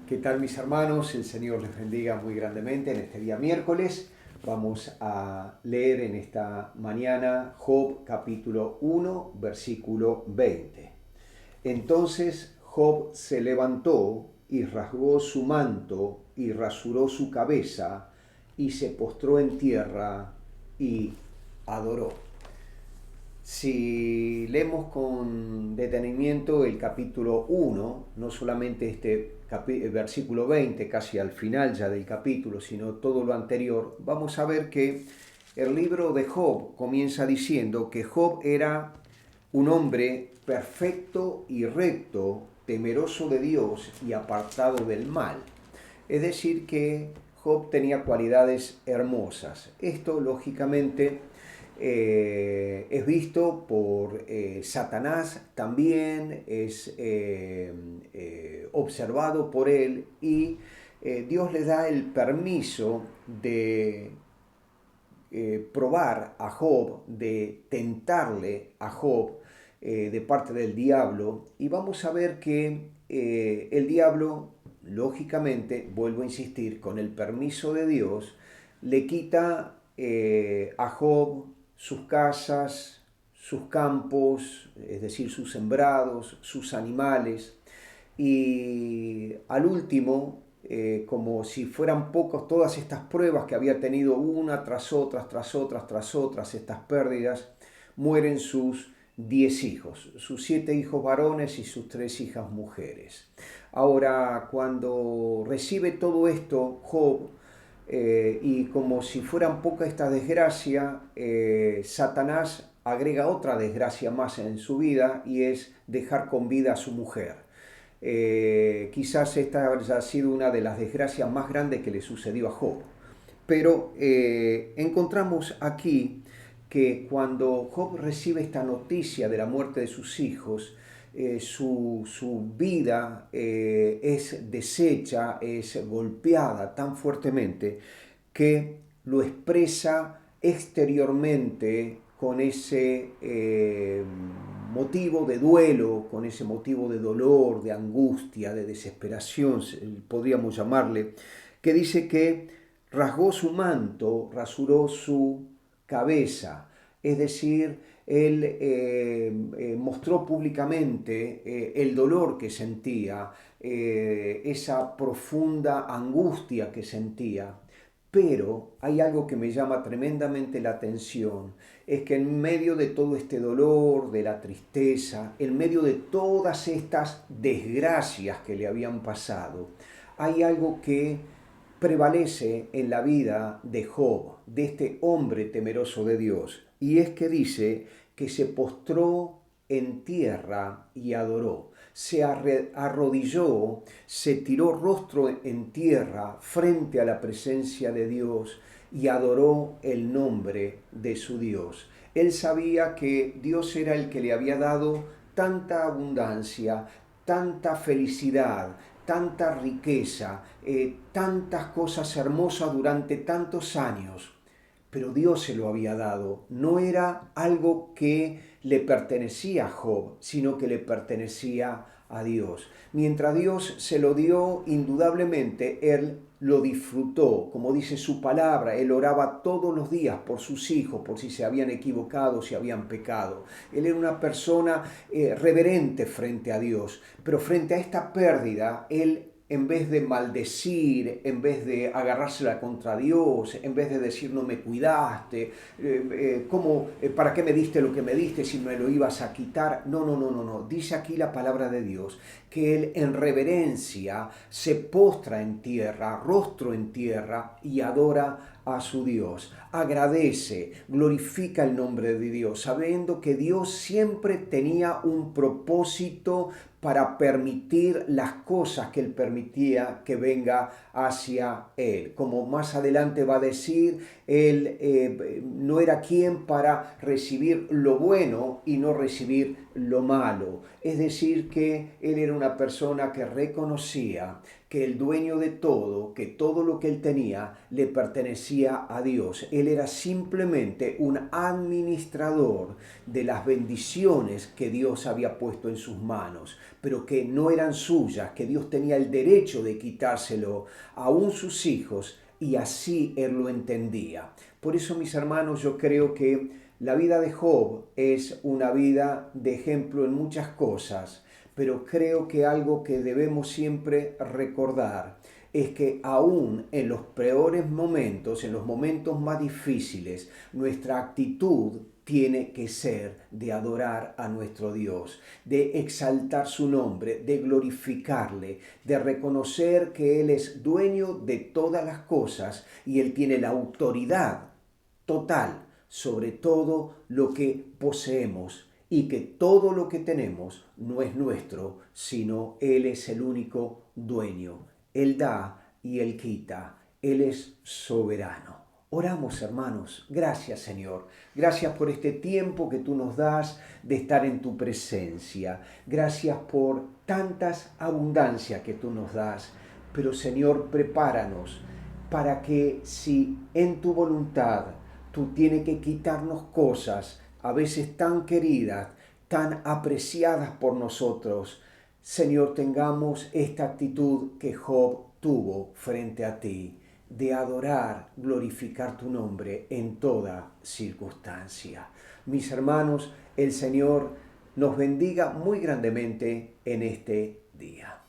¿Qué tal, mis hermanos? El Señor les bendiga muy grandemente en este día miércoles. Vamos a leer en esta mañana Job capítulo 1, versículo 20. Entonces Job se levantó y rasgó su manto y rasuró su cabeza y se postró en tierra y adoró. Si leemos con detenimiento el capítulo 1, no solamente versículo 20, casi al final ya del capítulo, sino todo lo anterior, vamos a ver que el libro de Job comienza diciendo que Job era un hombre perfecto y recto, temeroso de Dios y apartado del mal. Es decir, que Job tenía cualidades hermosas. Esto, lógicamente, es visto por Satanás, también es observado por él y Dios le da el permiso de probar a Job, de tentarle a Job de parte del diablo, y vamos a ver que el diablo, lógicamente, vuelvo a insistir, con el permiso de Dios, le quita a Job sus casas, sus campos, es decir, sus sembrados, sus animales, y al último, como si fueran pocos, todas estas pruebas que había tenido una tras otras, tras otras, tras otras, estas pérdidas, mueren sus 10 hijos, sus 7 hijos varones y sus 3 hijas mujeres. Ahora, cuando recibe todo esto, Job, y como si fueran poca esta desgracia, Satanás agrega otra desgracia más en su vida y es dejar con vida a su mujer. Quizás esta haya sido una de las desgracias más grandes que le sucedió a Job. Pero encontramos aquí que cuando Job recibe esta noticia de la muerte de sus hijos, su vida es deshecha, es golpeada tan fuertemente que lo expresa exteriormente con ese motivo de duelo, con ese motivo de dolor, de angustia, de desesperación, podríamos llamarle, que dice que rasgó su manto, rasuró su cabeza, es decir, él mostró públicamente el dolor que sentía, esa profunda angustia que sentía. Pero hay algo que me llama tremendamente la atención, es que en medio de todo este dolor, de la tristeza, en medio de todas estas desgracias que le habían pasado, hay algo que prevalece en la vida de Job, de este hombre temeroso de Dios, y es que dice que se postró en tierra y adoró. Se arrodilló, se tiró rostro en tierra frente a la presencia de Dios y adoró el nombre de su Dios. Él sabía que Dios era el que le había dado tanta abundancia, tanta felicidad, tanta riqueza, tantas cosas hermosas durante tantos años, pero Dios se lo había dado. No era algo que le pertenecía a Job, sino que le pertenecía a Dios. Mientras Dios se lo dio, indudablemente él lo disfrutó. Como dice su palabra, él oraba todos los días por sus hijos, por si se habían equivocado, si habían pecado. Él era una persona reverente frente a Dios, pero frente a esta pérdida, él, en vez de maldecir, en vez de agarrársela contra Dios, en vez de decir no me cuidaste, ¿para qué me diste lo que me diste si me lo ibas a quitar? No, no, no, no, no. Dice aquí la palabra de Dios que él en reverencia se postra en tierra, rostro en tierra y adora a su Dios, agradece, glorifica el nombre de Dios, sabiendo que Dios siempre tenía un propósito para permitir las cosas que él permitía que venga hacia él. Como más adelante va a decir, él no era quien para recibir lo bueno y no recibir lo malo. Es decir, que él era una persona que reconocía que el dueño de todo, que todo lo que él tenía, le pertenecía pertenecía a Dios. Él era simplemente un administrador de las bendiciones que Dios había puesto en sus manos, pero que no eran suyas, que Dios tenía el derecho de quitárselo aún sus hijos, y así él lo entendía. Por eso, mis hermanos, yo creo que la vida de Job es una vida de ejemplo en muchas cosas, pero creo que algo que debemos siempre recordar es que aún en los peores momentos, en los momentos más difíciles, nuestra actitud tiene que ser de adorar a nuestro Dios, de exaltar su nombre, de glorificarle, de reconocer que Él es dueño de todas las cosas y Él tiene la autoridad total sobre todo lo que poseemos, y que todo lo que tenemos no es nuestro, sino Él es el único dueño. Él da y Él quita. Él es soberano. Oramos, hermanos. Gracias, Señor. Gracias por este tiempo que tú nos das de estar en tu presencia. Gracias por tantas abundancias que tú nos das. Pero, Señor, prepáranos para que si en tu voluntad tú tienes que quitarnos cosas a veces tan queridas, tan apreciadas por nosotros, Señor, tengamos esta actitud que Job tuvo frente a ti, de adorar, glorificar tu nombre en toda circunstancia. Mis hermanos, el Señor nos bendiga muy grandemente en este día.